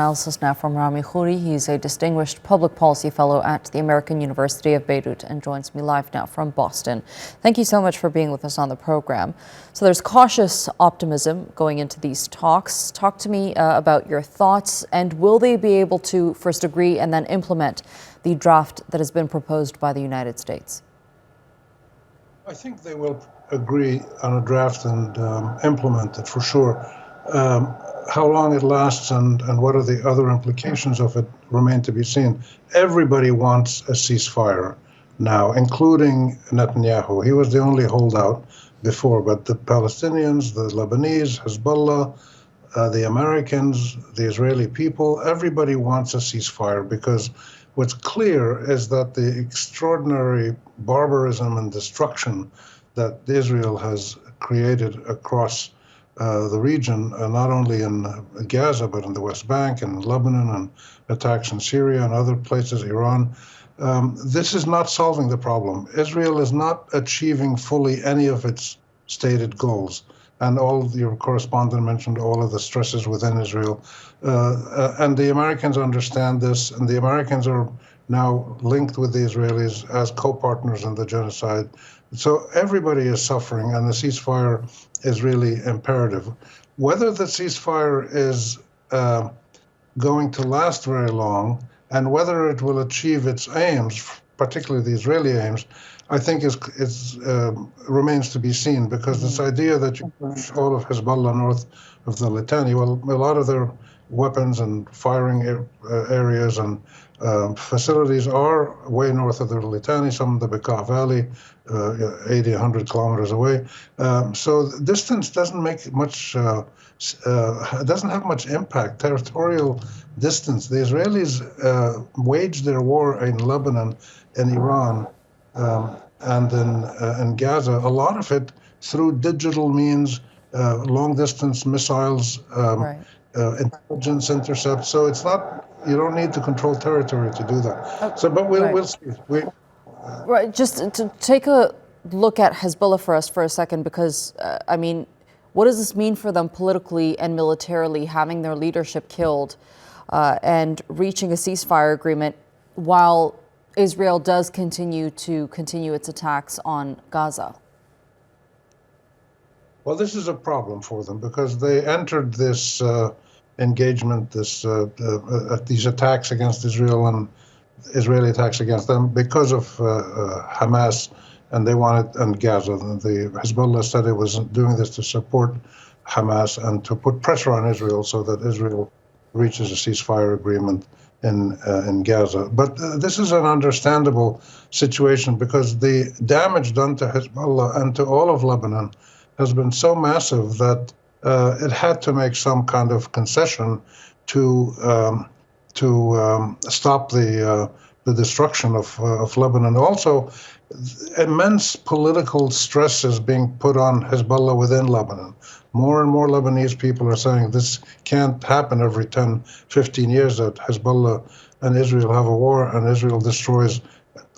Analysis now from Rami Khouri. He's a distinguished public policy fellow at the American University of Beirut and joins me live now from Boston. Thank you so much for being with us on the program. So there's cautious optimism going into these talks. Talk to me about your thoughts, and will they be able to first agree and then implement the draft that has been proposed by the United States? I think they will agree on a draft and implement it for sure. How long it lasts and what are the other implications of it remain to be seen. Everybody wants a ceasefire now, including Netanyahu. He was the only holdout before, but the Palestinians, the Lebanese, Hezbollah, the Americans, the Israeli people, everybody wants a ceasefire, because what's clear is that the extraordinary barbarism and destruction that Israel has created across the region, not only in Gaza, but in the West Bank and Lebanon, and attacks in Syria and other places, Iran. This is not solving the problem. Israel is not achieving fully any of its stated goals. And your correspondent mentioned all of the stresses within Israel. And the Americans understand this, and the Americans are now linked with the Israelis as co-partners in the genocide. So everybody is suffering, and the ceasefire is really imperative. Whether the ceasefire is going to last very long, and whether it will achieve its aims, particularly the Israeli aims, I think remains to be seen, because this idea that you push all of Hezbollah north of the Litani, well, a lot of their weapons and firing areas and facilities are way north of the Litani, some of the Bekaa Valley, 80, 100 kilometers away. So distance doesn't make much, doesn't have much impact. Territorial distance. The Israelis waged their war in Lebanon, in Iran, and in Gaza, a lot of it through digital means, long-distance missiles, Right. Intelligence intercepts. So it's not, you don't need to control territory to do that. So, but we'll see. Right. Just to take a look at Hezbollah for us for a second, because, I mean, what does this mean for them politically and militarily, having their leadership killed and reaching a ceasefire agreement while Israel does continue its attacks on Gaza? Well, this is a problem for them, because they entered this engagement, these attacks against Israel and Israeli attacks against them because of Hamas, and they wanted, and Gaza. The Hezbollah said it was doing this to support Hamas and to put pressure on Israel so that Israel reaches a ceasefire agreement in Gaza. But this is an understandable situation, because the damage done to Hezbollah and to all of Lebanon has been so massive that it had to make some kind of concession to stop the destruction of Lebanon. Also, immense political stress is being put on Hezbollah within Lebanon. More and more Lebanese people are saying this can't happen every 10, 15 years, that Hezbollah and Israel have a war and Israel destroys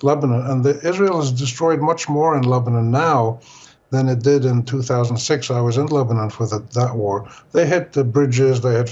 Lebanon. And Israel has destroyed much more in Lebanon now than it did in 2006. I was in Lebanon for that war. They hit the bridges, they hit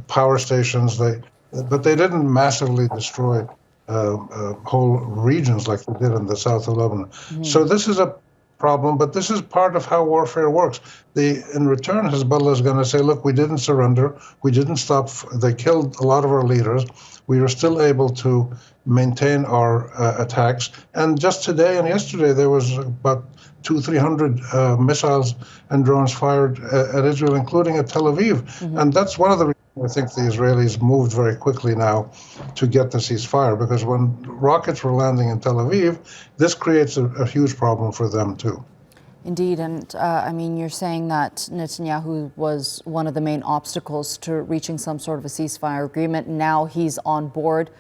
power stations, but they didn't massively destroy whole regions like they did in the south of Lebanon. Mm-hmm. So this is a problem, but this is part of how warfare works. In return, Hezbollah is going to say, look, we didn't surrender, we didn't stop, they killed a lot of our leaders, we were still able to maintain our attacks. And just today and yesterday, there was about 200-300 missiles and drones fired at Israel, including at Tel Aviv. Mm-hmm. And that's one of the reasons I think the Israelis moved very quickly now to get the ceasefire, because when rockets were landing in Tel Aviv, this creates a huge problem for them too. Indeed. And I mean, you're saying that Netanyahu was one of the main obstacles to reaching some sort of a ceasefire agreement. Now he's on board.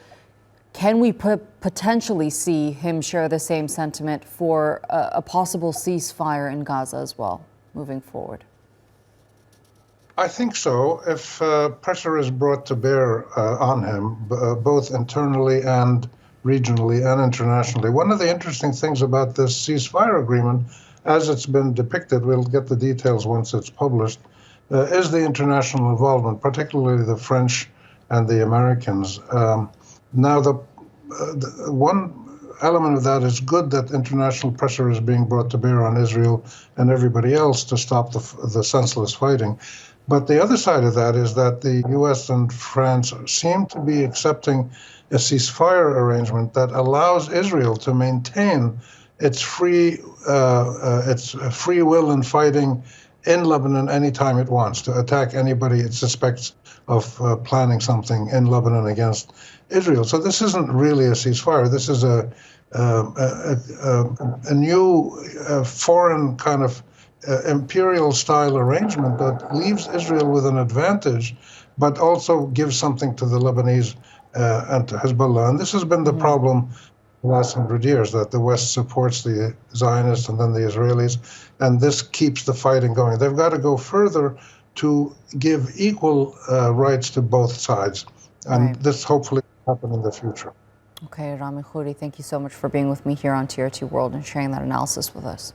Can we potentially see him share the same sentiment for a possible ceasefire in Gaza as well, moving forward? I think so, if pressure is brought to bear on him, both internally and regionally and internationally. One of the interesting things about this ceasefire agreement, as it's been depicted, we'll get the details once it's published, is the international involvement, particularly the French and the Americans. Now, the one element of that is good that international pressure is being brought to bear on Israel and everybody else to stop the senseless fighting. But the other side of that is that the U.S. and France seem to be accepting a ceasefire arrangement that allows Israel to maintain its free will in fighting in Lebanon anytime it wants, to attack anybody it suspects of planning something in Lebanon against Israel. So this isn't really a ceasefire. This is a new foreign kind of imperial-style arrangement that leaves Israel with an advantage, but also gives something to the Lebanese and to Hezbollah. And this has been the problem the last 100 years, that the West supports the Zionists and then the Israelis, and this keeps the fighting going. They've got to go further to give equal rights to both sides, and this hopefully will happen in the future. Okay, Rami Khouri, thank you so much for being with me here on TRT World and sharing that analysis with us.